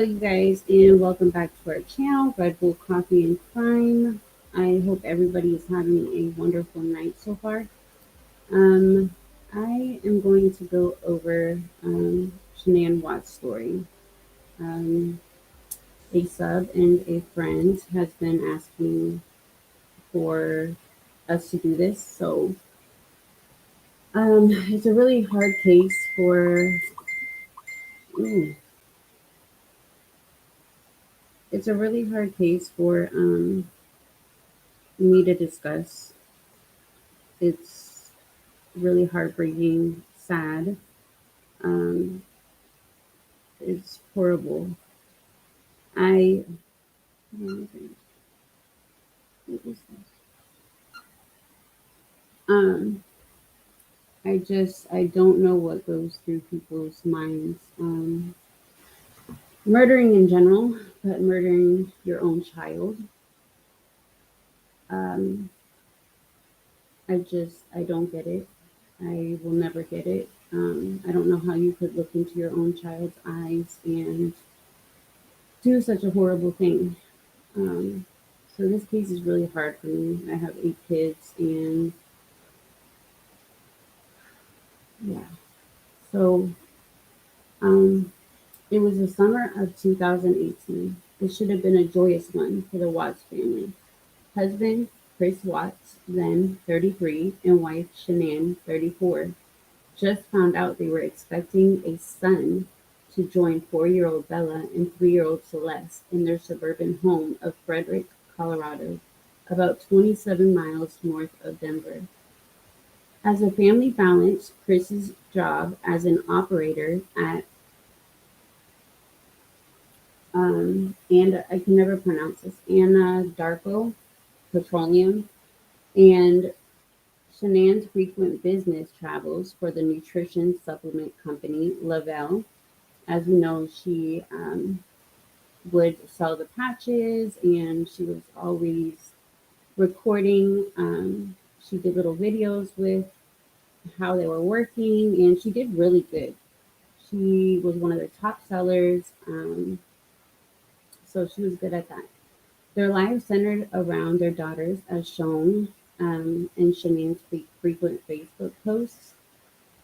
you guys, and welcome back to our channel, Red Bull Coffee and Crime. I hope everybody is having a wonderful night so far. Um, I am going to go over Shanann Watt's story. Um, a sub and a friend has been asking for us to do this, so it's a really hard case for. Ooh, it's a really hard case for me to discuss. It's really heartbreaking, sad. Um, it's horrible. I what is this? Um, I don't know what goes through people's minds. Murdering in general, but murdering your own child. Um, I don't get it. I will never get it. I don't know how you could look into your own child's eyes and do such a horrible thing. Um, so this case is really hard for me. I have 8 kids, and yeah. So um, it was the summer of 2018. It should have been a joyous one for the Watts family. Husband Chris Watts, then 33, and wife Shanann, 34, just found out they were expecting a son to join 4-year-old Bella and 3-year-old Celeste in their suburban home of Frederick, Colorado, about 27 miles north of Denver. As a family balanced Chris's job as an operator at, and I can never pronounce this, Anadarko Petroleum, and Shanann's frequent business travels for the nutrition supplement company Lavelle. As we know, she would sell the patches, and she was always recording. She did little videos with how they were working, and she did really good. She was one of their top sellers, so she was good at that. Their lives centered around their daughters, as shown in Shanann's frequent Facebook posts.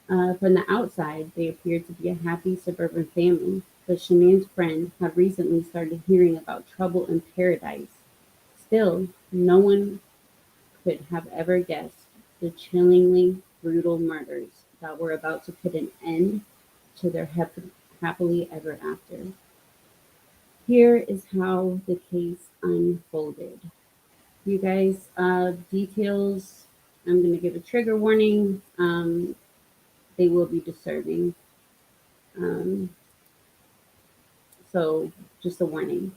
From the outside, they appeared to be a happy suburban family, but Shanann's friend had recently started hearing about trouble in paradise. Still, no one could have ever guessed the chillingly brutal murders that were about to put an end to their happily ever after. Here is how the case unfolded. You guys, details, I'm going to give a trigger warning. They will be disturbing. Um, so, just a warning.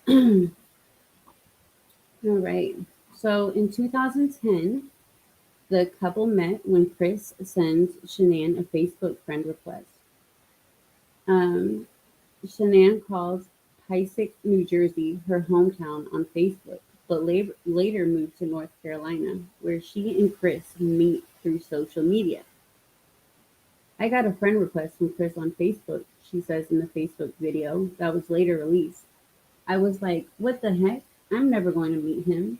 All right. So, in 2010, the couple met when Chris sends Shanann a Facebook friend request. Um, Shanann calls Pisick, New Jersey, her hometown on Facebook, but later moved to North Carolina, where she and Chris meet through social media. I got a friend request from Chris on Facebook, she says in the Facebook video that was later released. I was like, what the heck? I'm never going to meet him.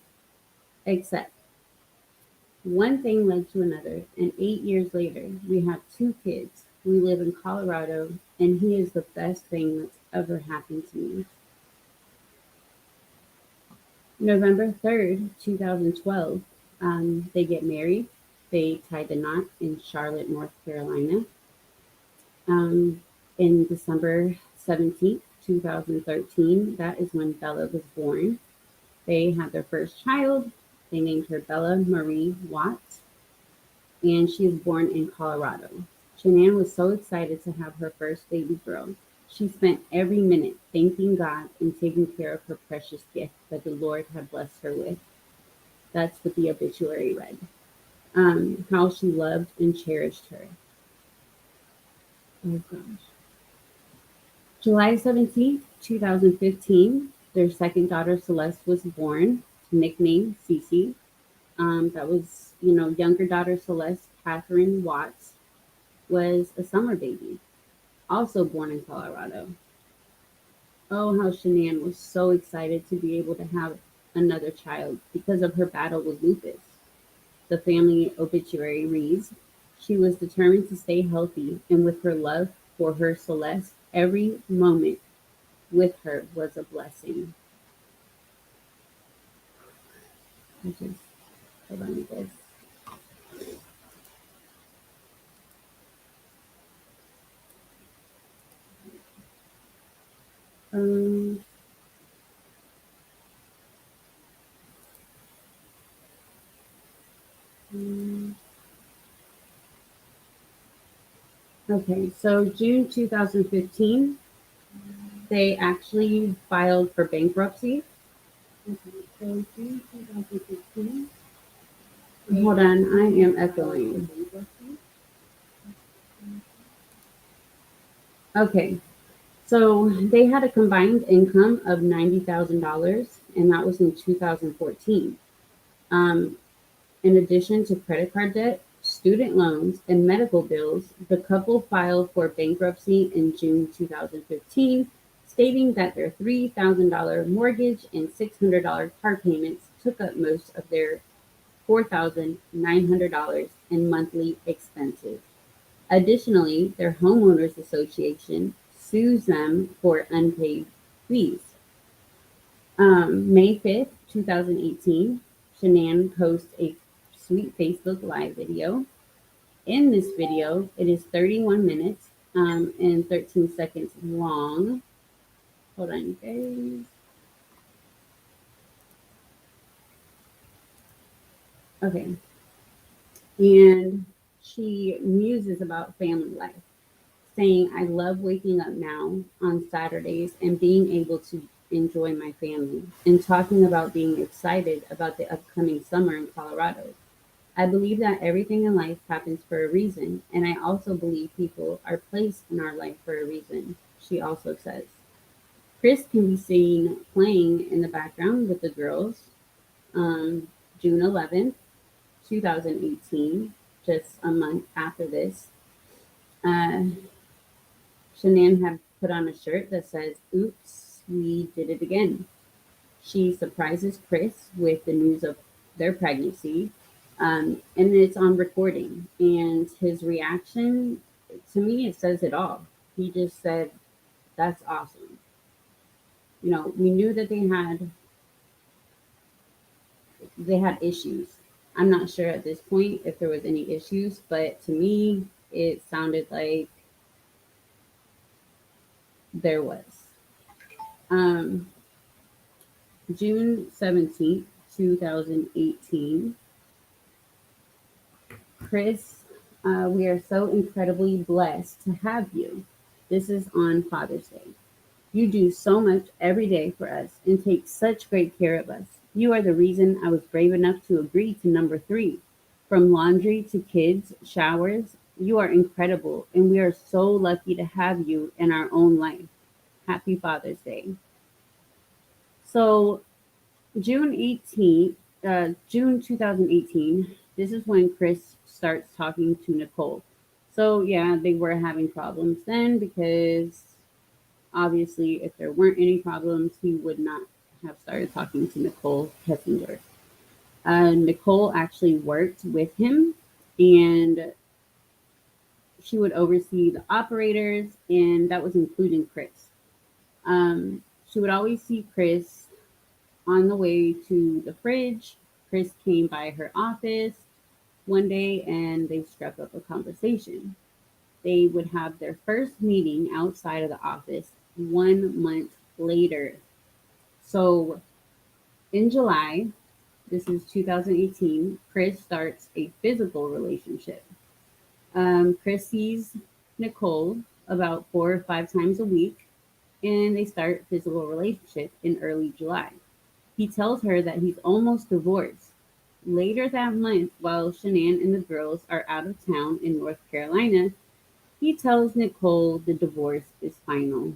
Except one thing led to another, and 8 years later, we have 2 kids. We live in Colorado, and he is the best thing that's ever happened to me. November 3rd, 2012, they get married. They tie the knot in Charlotte, North Carolina. Um, in December 17th, 2013, that is when Bella was born. They had their first child. They named her Bella Marie Watts, and she was born in Colorado. Shanann was so excited to have her first baby girl. She spent every minute thanking God and taking care of her precious gift that the Lord had blessed her with. That's what the obituary read. How she loved and cherished her. Oh gosh. July 17th, 2015, their second daughter Celeste was born, nicknamed Cece. That was, younger daughter Celeste, Catherine Watts, was a summer baby. also born in Colorado. Oh, how Shanann was so excited to be able to have another child because of her battle with lupus. The family obituary reads, she was determined to stay healthy, and with her love for her Celeste, every moment with her was a blessing. I just, hold on, you guys. Um, mm, okay, so June 2015, they actually filed for bankruptcy. Okay, so June 2015. Hold on, I am echoing. Okay, so they had a combined income of $90,000, and that was in 2014. Um, in addition to credit card debt, student loans, and medical bills, the couple filed for bankruptcy in June 2015, stating that their $3,000 mortgage and $600 car payments took up most of their $4,900 in monthly expenses. Additionally, their homeowners association sues them for unpaid fees. May 5th, 2018, Shanann posts a sweet Facebook Live video. In this video, it is 31 minutes and 13 seconds long. Hold on, you guys. Okay. And she muses about family life, saying, I love waking up now on Saturdays and being able to enjoy my family, and talking about being excited about the upcoming summer in Colorado. I believe that everything in life happens for a reason, and I also believe people are placed in our life for a reason, she also says. Chris can be seen playing in the background with the girls. June 11th, 2018, just a month after this, uh, Shanann had put on a shirt that says, Oops, we did it again. She surprises Chris with the news of their pregnancy, and it's on recording. And his reaction, to me, it says it all. He just said, That's awesome. You know, we knew that they had issues. I'm not sure at this point if there was any issues, but to me, it sounded like there was. Um, June 17th, 2018, Chris, we are so incredibly blessed to have you. This is on Father's Day. You do so much every day for us and take such great care of us. You are the reason I was brave enough to agree to number three. From laundry to kids, showers, you are incredible, and we are so lucky to have you in our own life. Happy Father's Day. So June 2018, this is when Chris starts talking to Nicole. So, yeah, they were having problems then because obviously, if there weren't any problems, he would not have started talking to Nicole Kessinger. Nicole actually worked with him, and she would oversee the operators, and that was including Chris. She would always see Chris on the way to the fridge. Chris came by her office one day and they struck up a conversation. They would have their first meeting outside of the office 1 month later. So in July, this is 2018, Chris starts a physical relationship. Chris sees Nicole about 4 or 5 times a week, and they start physical relationship in early July. He tells her that he's almost divorced. Later that month, while Shanann and the girls are out of town in North Carolina, he tells Nicole the divorce is final.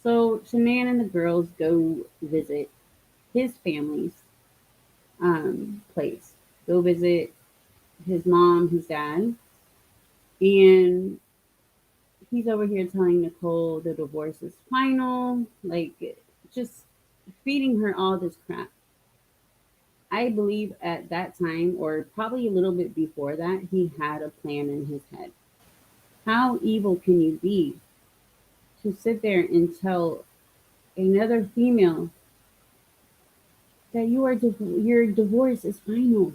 So Shanann and the girls go visit his family's place. Go visit his mom, his dad, and He's over here telling Nicole the divorce is final, like just feeding her all this crap. I believe at that time, or probably a little bit before that, he had a plan in his head. How evil can you be to sit there and tell another female that your divorce is final,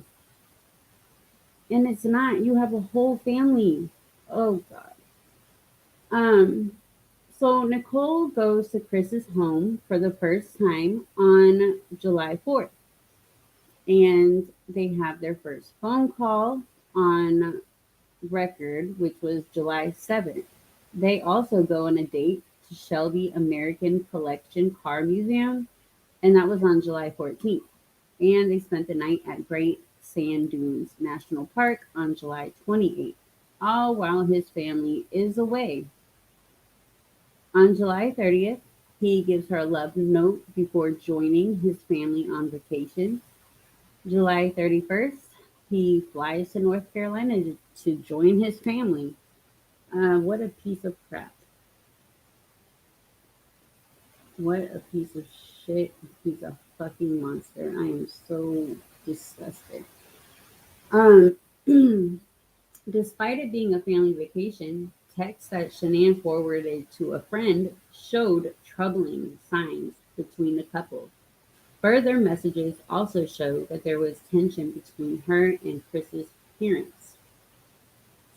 and it's not? You have a whole family. Oh God. Um. So Nicole goes to Chris's home for the first time on July 4th, and they have their first phone call on record, which was July 7th. They also go on a date to Shelby American Collection Car Museum, and that was on July 14th. And they spent the night at Great Sand Dunes National Park on July 28th, all while his family is away. On July 30th, he gives her a love note before joining his family on vacation. July 31st, he flies to North Carolina to join his family. What a piece of crap. What a piece of shit. He's a fucking monster. I am so disgusted. Um, Despite it being a family vacation, texts that Shanann forwarded to a friend showed troubling signs between the couple. Further messages also showed that there was tension between her and Chris's parents.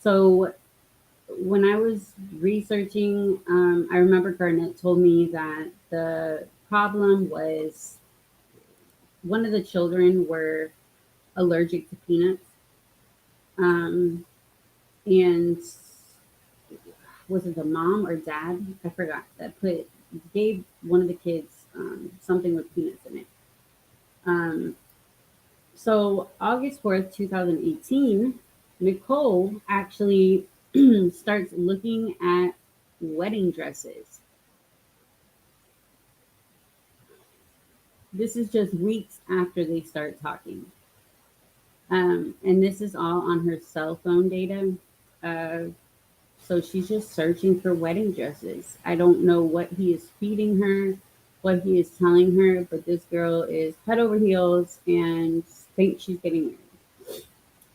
So when I was researching, I remember Garnett told me that the problem was one of the children were allergic to peanuts. Um, and was it the mom or dad? I forgot that gave one of the kids something with peanuts in it. Um, so August 4th, 2018, Nicole actually starts looking at wedding dresses. This is just weeks after they start talking. And this is all on her cell phone data. Uh, so she's just searching for wedding dresses. I don't know what he is feeding her, what he is telling her, but this girl is head over heels and thinks she's getting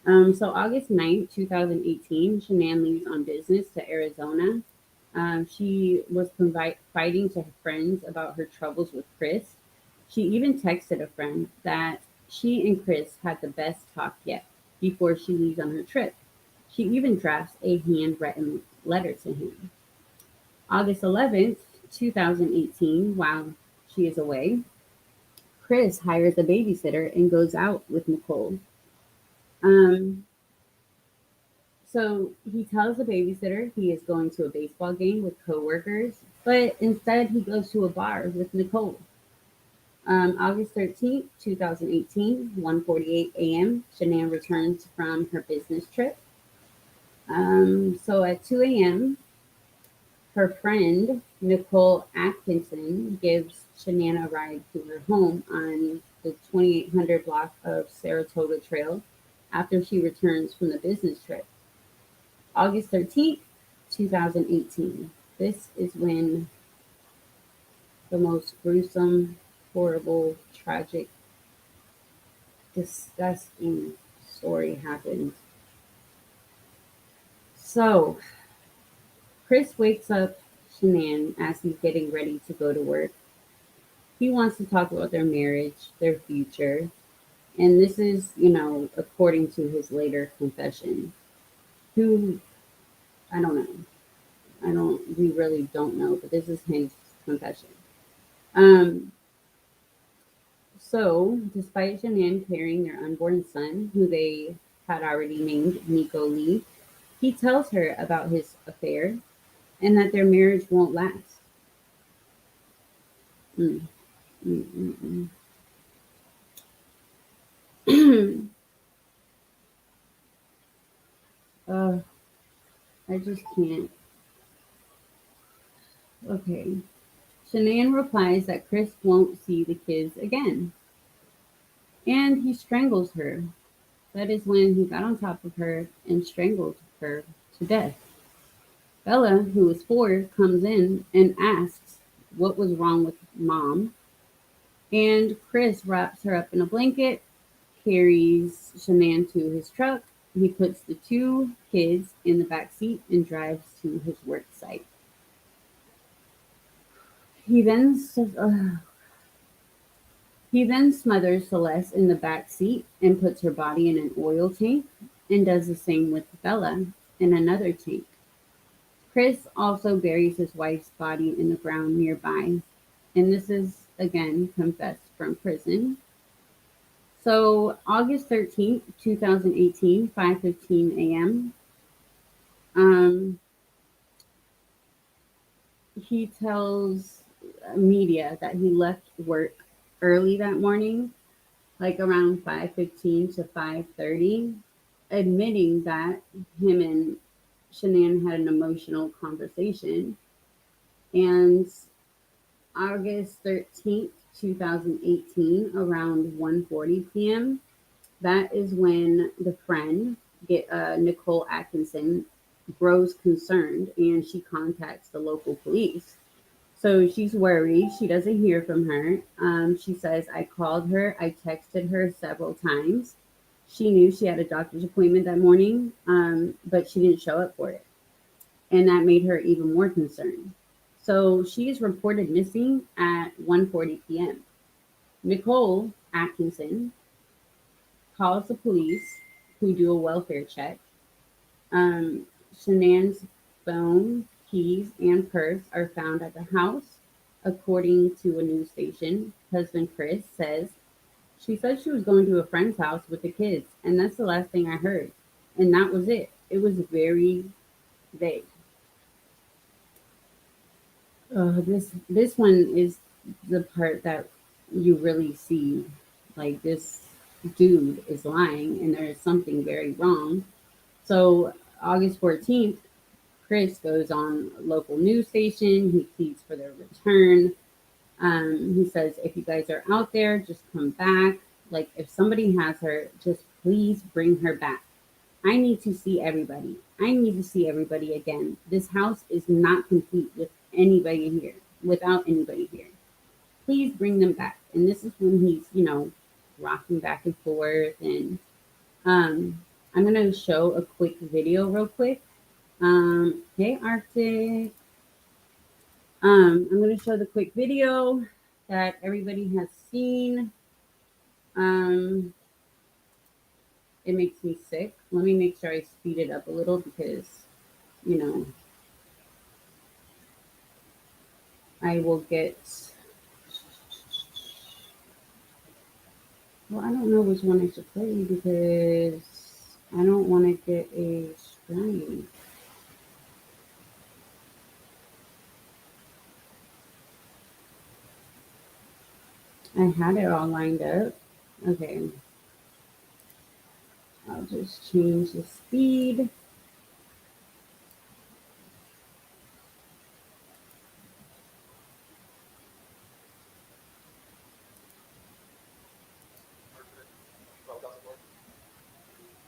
married. So August 9th, 2018, Shanann leaves on business to Arizona. She was confiding to her friends about her troubles with Chris. She even texted a friend that she and Chris had the best talk yet before she leaves on her trip. She even drafts a handwritten letter to him. August 11th, 2018, while she is away, Chris hires a babysitter and goes out with Nicole. Um, So he tells the babysitter he is going to a baseball game with coworkers, but instead he goes to a bar with Nicole. August 13th, 2018, 1:48 a.m., Shanann returns from her business trip. So at 2 a.m., her friend Nicole Atkinson gives Shanann a ride to her home on the 2800 block of Saratoga Trail after she returns from the business trip. August 13th, 2018. This is when the most gruesome, horrible, tragic, disgusting story happened. So, Chris wakes up Shanann as he's getting ready to go to work. He wants to talk about their marriage, their future, and this is, according to his later confession. Who, I don't know. We really don't know, but this is his confession. Um, so, despite Shanann carrying their unborn son, who they had already named Nico Lee, he tells her about his affair and that their marriage won't last. Mm, mm, mm. uh, I just can't. Okay. Shanann replies that Chris won't see the kids again, and he strangles her. That is when he got on top of her and strangled her to death. Bella, who is 4, comes in and asks what was wrong with mom. And Chris wraps her up in a blanket, carries Shanann to his truck. He puts the 2 kids in the back seat and drives to his work site. He then he then smothers Celeste in the back seat and puts her body in an oil tank and does the same with Bella in another tank. Chris also buries his wife's body in the ground nearby, and this is again confessed from prison. So August 13th, 2018, 5:15 a.m. Um, he tells media that he left work early that morning, like around 5:15 to 5:30, admitting that him and Shanann had an emotional conversation. And August 13th, 2018, around 1:40 p.m., that is when the friend, Nicole Atkinson, grows concerned and she contacts the local police. So she's worried. She doesn't hear from her. She says, I called her, I texted her several times. She knew she had a doctor's appointment that morning, but she didn't show up for it. And that made her even more concerned. So she is reported missing at 1:40 p.m. Nicole Atkinson calls the police, who do a welfare check. Shanann's phone, keys, and purse are found at the house. According to a news station, husband Chris says, she said she was going to a friend's house with the kids, and that's the last thing I heard. And that was it. It was very vague. This one is the part that you really see, like, this dude is lying and there is something very wrong. So August 14th, Chris goes on a local news station. He pleads for their return. He says, if you guys are out there, just come back. Like, if somebody has her, just please bring her back. I need to see everybody. I need to see everybody again. This house is not complete with anybody here, without anybody here. Please bring them back. And this is when he's, rocking back and forth. And I'm going to show a quick video real quick. Hey, Arctic. I'm going to show the quick video that everybody has seen. Um, it makes me sick. Let me make sure I speed it up a little because, you know, I will get. Well, I don't know which one I should play because I don't want to get a strike. I had it all lined up. Okay. I'll just change the speed.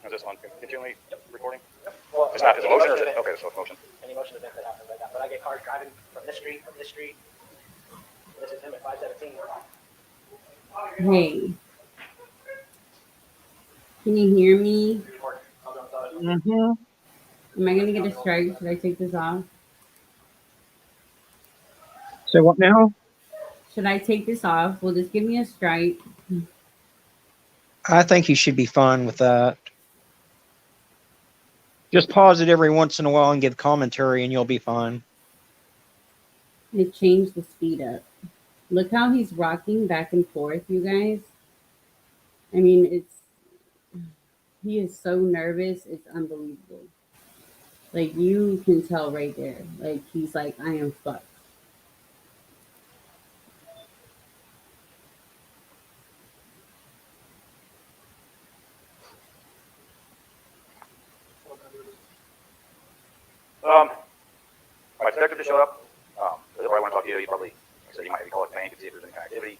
Is this on continually recording? Well, it's not. It's a motion, or is it? Okay, so it's motion. Any motion event that happens like that. But I get cars driving from this street, from this street. This is him at 517. Hey. Can you hear me? Mm-hmm. Am I going to get a strike? Should I take this off? So what now? Should I take this off? Will this give me a strike? I think you should be fine with that. Just pause it every once in a while and give commentary and you'll be fine. It changed the speed up. Look how he's rocking back and forth, you guys. I mean, he is so nervous. It's unbelievable. Like, you can tell right there. Like, he's like, I am fucked. My detective just showed up. They probably want to talk to you. You probably said you might call it bank and see if there's any kind of activity.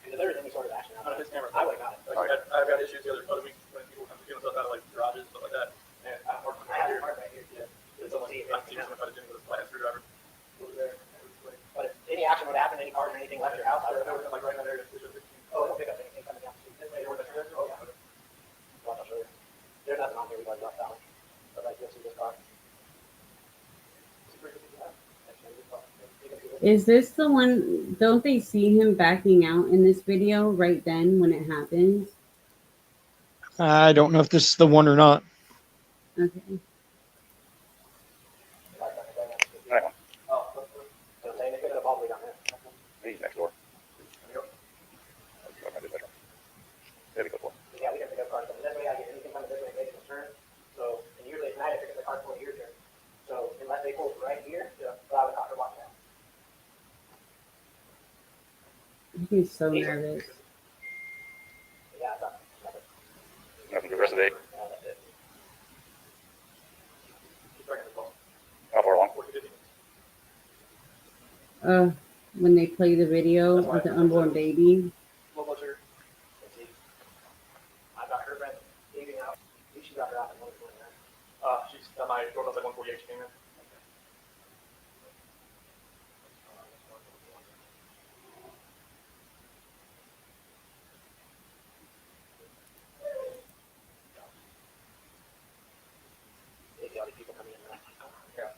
If there is any sort of action, On his camera, I would have got it. like, I've got issues the other week when people come stealing stuff out of like garages and stuff like that. I have a part right here too. See if anything happens. But if any action would happen, any cars or anything left your house, I would have like right there. Oh, don't pick up anything coming down. Oh, yeah. Watch, I'll show you. There's nothing on here we left out. But like, you'll see this car. Is this the one? Don't they see him backing out in this video right then when it happens? I don't know if this is the one or not. Okay. That one. Oh, so I'm saying they could have all the way down there. He's next door. There we go. Yeah, we can pick up cars coming this way. I get anything coming this way, makes a turn. So, and usually at night I pick up the cars going your turn. So, unless they pull right here, allow the car to walk down. He's so nervous. Yeah, it's not. Nothing for the rest of the day. Yeah, that's it. Keep bringing the ball. How far along? When they play the video of the unborn baby. A little closer. Let's see. I've got her friend leaving out. I think she got her out at 1:29. She's at my doorbell's at 1:48. She came in. See all these people coming in now. Yeah.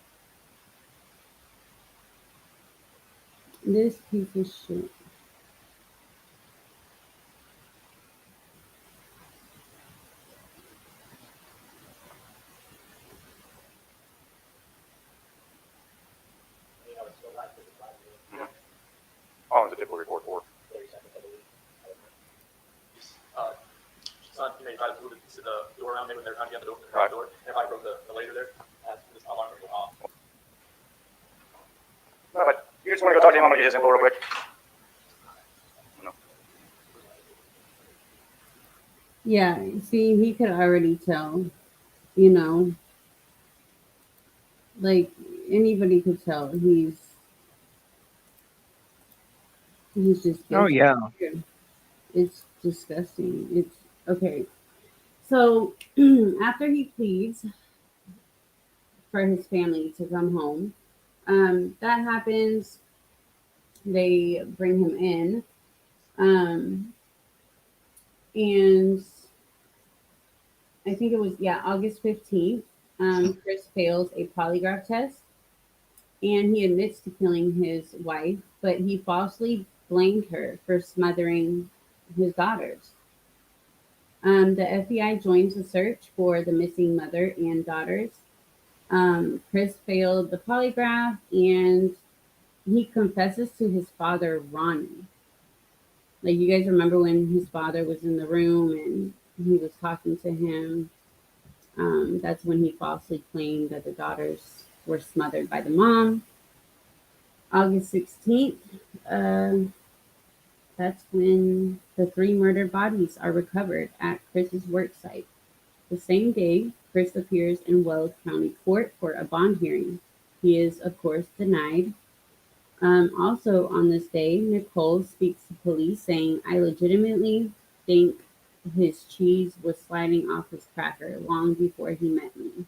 This piece of shit. You know, it's still live. It's live. How long is a typical report for? 30 seconds, I believe. Son, you know, you try to move the door around maybe when they're trying to get the door, Right. door. And if I broke the laser there, this alarm would go off. No, but you just want to go talk to him. I'm going to get his info real quick. No. Yeah, see, he could already tell, you know, like anybody could tell he's just. Oh, yeah. It's disgusting. It's okay. So after he pleads for his family to come home, that happens. They bring him in, and I think it was August 15th. Chris fails a polygraph test, and he admits to killing his wife, but he falsely blamed her for smothering his daughters. The FBI joins the search for the missing mother and daughters. Chris failed the polygraph, and he confesses to his father, Ronnie. Like, you guys remember when his father was in the room and he was talking to him? That's when he falsely claimed that the daughters were smothered by the mom. August 16th, that's when the 3 murdered bodies are recovered at Chris's work site. The same day, Chris appears in Weld County Court for a bond hearing. He is, of course, denied. Also on this day, Nicole speaks to police saying, "I legitimately think his cheese was sliding off his cracker long before he met me."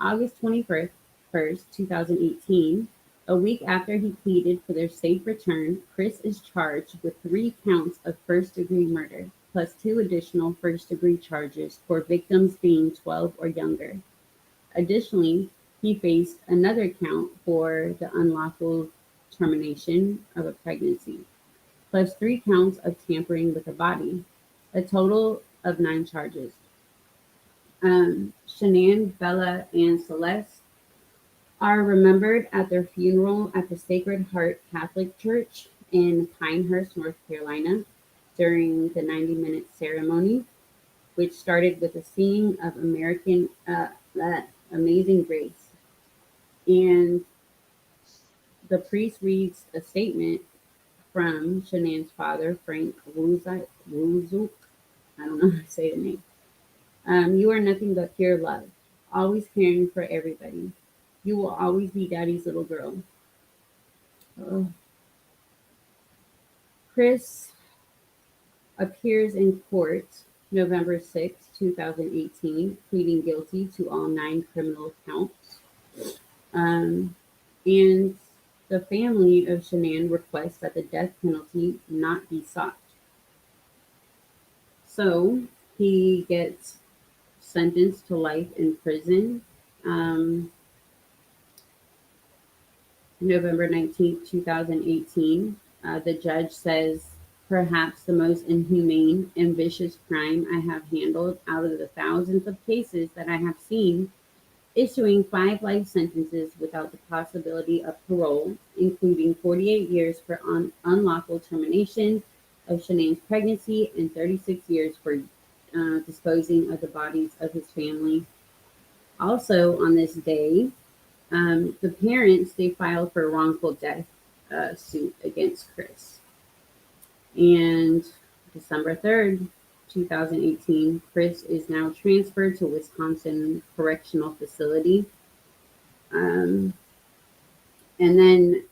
August 21st, 2018, a week after he pleaded for their safe return, Chris is charged with 3 counts of first-degree murder, plus 2 additional first-degree charges for victims being 12 or younger. Additionally, he faced another count for the unlawful termination of a pregnancy, plus 3 counts of tampering with a body, a total of 9 charges. Shanann, Bella, and Celeste are remembered at their funeral at the Sacred Heart Catholic Church in Pinehurst, North Carolina, during the 90-minute ceremony, which started with a singing of Amazing Grace. And the priest reads a statement from Shanann's father, Frank Wuzuk. I don't know how to say the name. "You are nothing but pure love, always caring for everybody. You will always be Daddy's little girl." Oh. Chris appears in court November 6, 2018, pleading guilty to all 9 criminal counts. Um, and the family of Shanann requests that the death penalty not be sought. So he gets sentenced to life in prison. Um, November 19th, 2018. The judge says, perhaps the most inhumane and vicious crime I have handled out of the thousands of cases that I have seen, issuing 5 life sentences without the possibility of parole, including 48 years for unlawful termination of Shanann's pregnancy and 36 years for disposing of the bodies of his family. Also, on this day, the parents, they filed for a wrongful death suit against Chris. And December 3rd, 2018, Chris is now transferred to Wisconsin Correctional Facility. Um, and then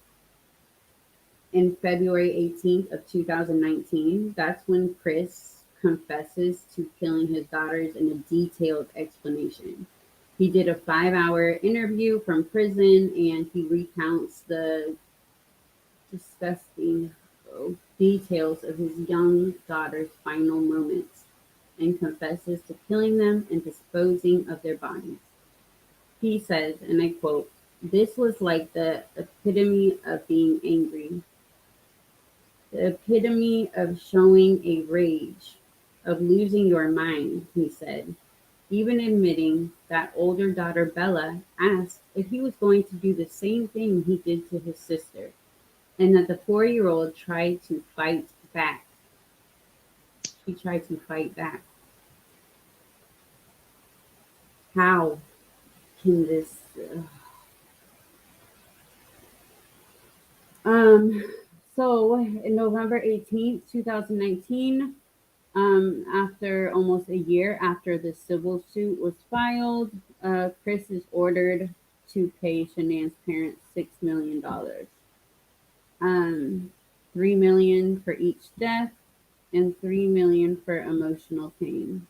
in February 18th of 2019, that's when Chris confesses to killing his daughters in a detailed explanation. He did a 5-hour interview from prison and he recounts the disgusting details of his young daughter's final moments and confesses to killing them and disposing of their bodies. He says, and I quote, "This was like the epitome of being angry, the epitome of showing a rage, of losing your mind," he said, even admitting that older daughter Bella asked if he was going to do the same thing he did to his sister, and that the 4-year-old tried to fight back. She tried to fight back. How can this? Um. So, in November 18th, 2019, after almost a year after the civil suit was filed, Chris is ordered to pay Shanann's parents $6 million. 3 million for each death and 3 million for emotional pain.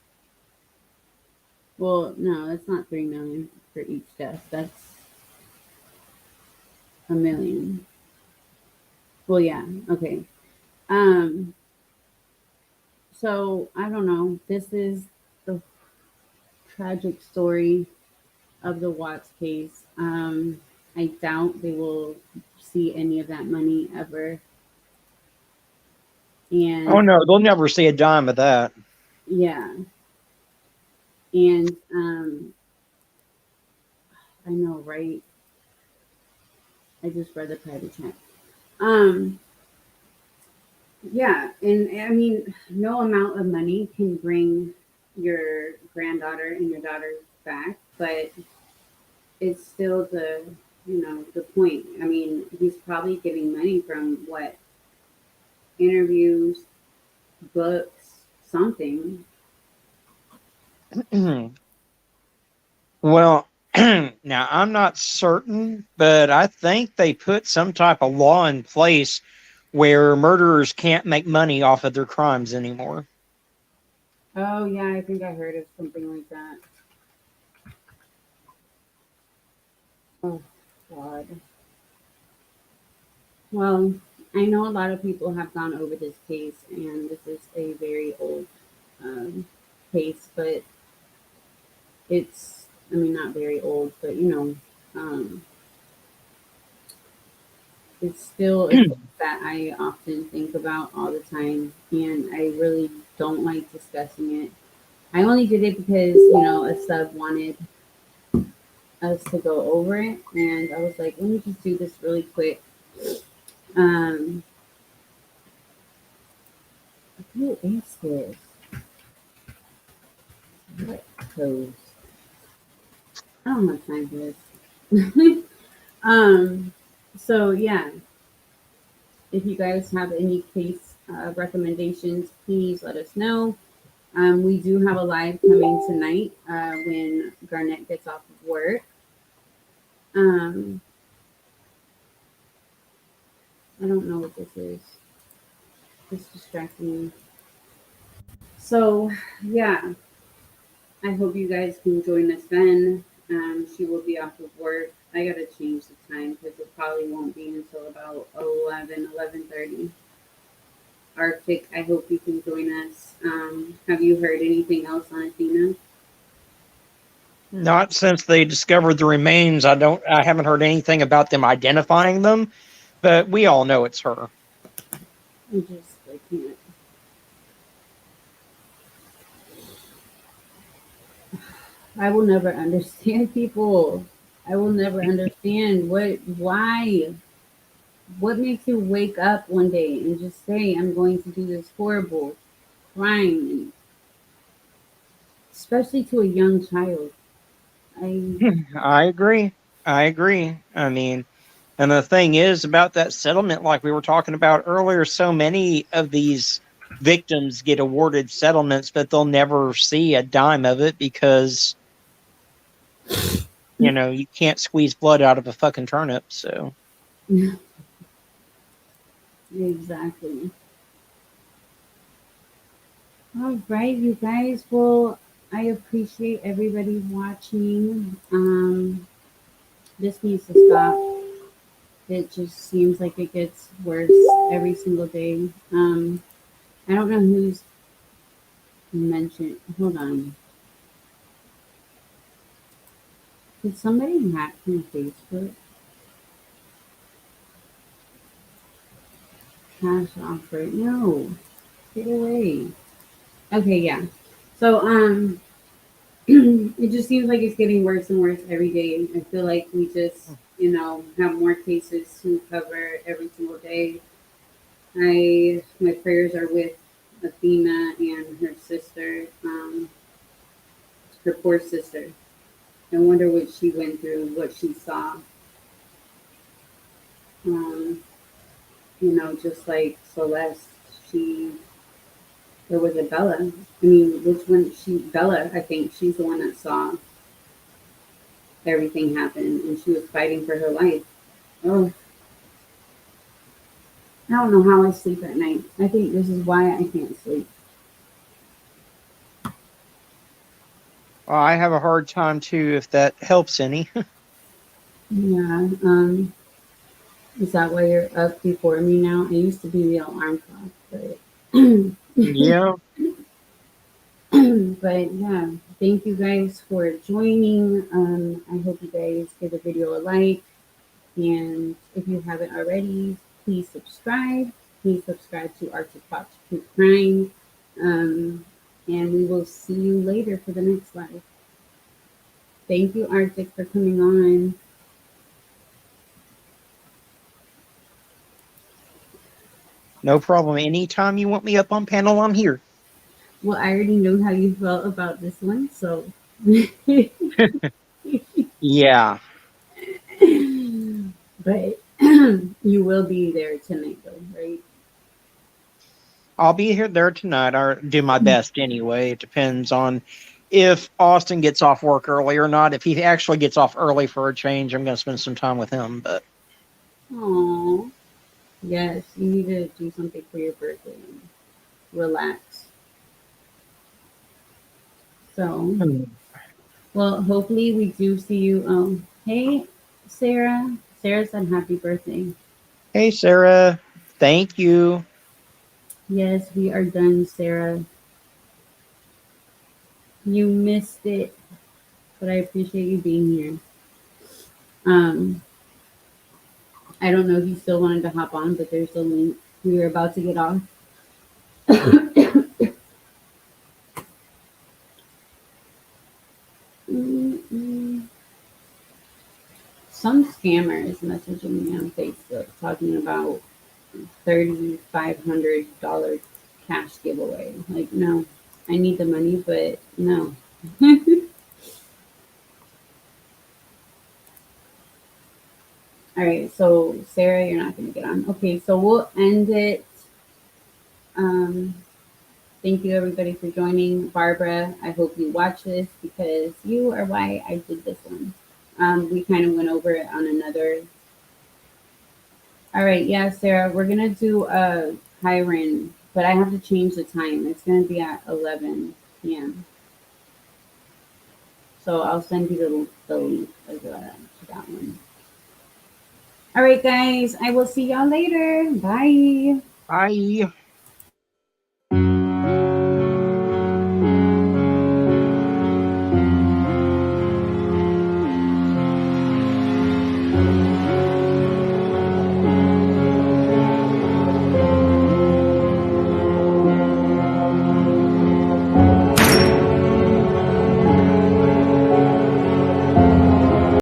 Well, no, that's not 3 million for each death. That's a million. Well, yeah, okay. Um, so I don't know. This is the tragic story of the Watts case. I doubt they will see any of that money ever. Oh And no, they'll never see a dime of that. yeah, and I know, right? I just read the private chat. Um, yeah, and I mean, no amount of money can bring your granddaughter and your daughter back, but it's still the point. I mean, he's probably getting money from what, interviews, books, something. Well, now I'm not certain, but I think they put some type of law in place where murderers can't make money off of their crimes anymore. Oh yeah, I think I heard of something like that. Oh God. Well, I know a lot of people have gone over this case, and this is a very old um, case, but it's, I mean, not very old, but it's still a case that I often think about all the time, and I really don't like discussing it. I only did it because, a sub wanted us to go over it, and I was like, let me just do this really quick. Um, who is this? What code? I don't have time for this. um, so yeah, if you guys have any case recommendations, please let us know. We do have a live coming tonight when Garnett gets off of work. Um, I don't know what this is. It's distracting me. So, yeah, I hope you guys can join us then. She will be off of work. I gotta change the time because it probably won't be until about 11:30. Arctic, I hope you can join us. Have you heard anything else on Athena? Not since they discovered the remains. I haven't heard anything about them identifying them, but we all know it's her. I just, I can't. I will never understand people. I will never understand why. What makes you wake up one day and just say, I'm going to do this horrible crime, and especially to a young child? I, I agree. I agree. I mean, and the thing is about that settlement, like we were talking about earlier, so many of these victims get awarded settlements, but they'll never see a dime of it because, you can't squeeze blood out of a fucking turnip. So, exactly. All right, you guys. Well, I appreciate everybody watching. This needs to stop. It just seems like it gets worse every single day. I don't know who's mentioned. Hold on. Did somebody hack my Facebook? Cash offer. No. Get away. Okay, yeah. So, it just seems like it's getting worse and worse every day. I feel like we just, have more cases to cover every single day. My prayers are with Athena and her sister, her poor sister. I wonder what she went through, what she saw. Um, just like Celeste, she there was a Bella. I mean, which one? Bella. I think she's the one that saw everything happen, and she was fighting for her life. Oh, I don't know how I sleep at night. I think this is why I can't sleep. well, I have a hard time too, if that helps any. Yeah. Is that why you're up before me now? I used to be the alarm clock, but Yeah. but yeah. Thank you guys for joining. I hope you guys give the video a like, and if you haven't already, please subscribe. Please subscribe to Arctic Fox True Crime. And we will see you later for the next live. Thank you, Arctic, for coming on. No problem. Anytime you want me up on panel, I'm here. Well, I already know how you felt about this one, so. Yeah. But you will be there tonight, though, right? I'll be here there tonight. I'll do my best anyway. It depends on if Austin gets off work early or not. If he actually gets off early for a change, I'm going to spend some time with him. But Oh, yes, you need to do something for your birthday and relax. So, well, hopefully we do see you. Hey, Sarah. Sarah said happy birthday. hey, Sarah, thank you. Yes, we are done, Sarah. You missed it, but I appreciate you being here. Um, I don't know if you still wanted to hop on, but there's a link. We were about to get off. Mm-mm. Some scammer is messaging me on Facebook talking about $3,500 cash giveaway. Like, no, I need the money, but no. All right, so Sarah, you're not going to get on. Okay, so we'll end it. Um, Thank you everybody for joining. Barbara, I hope you watch this because you are why I did this one. We kind of went over it on another. All right, yeah, Sarah, we're gonna do a Kyron but I have to change the time. It's going to be at 11 p.m. So I'll send you the link to that one. All right, guys. I will see y'all later. Bye. Bye.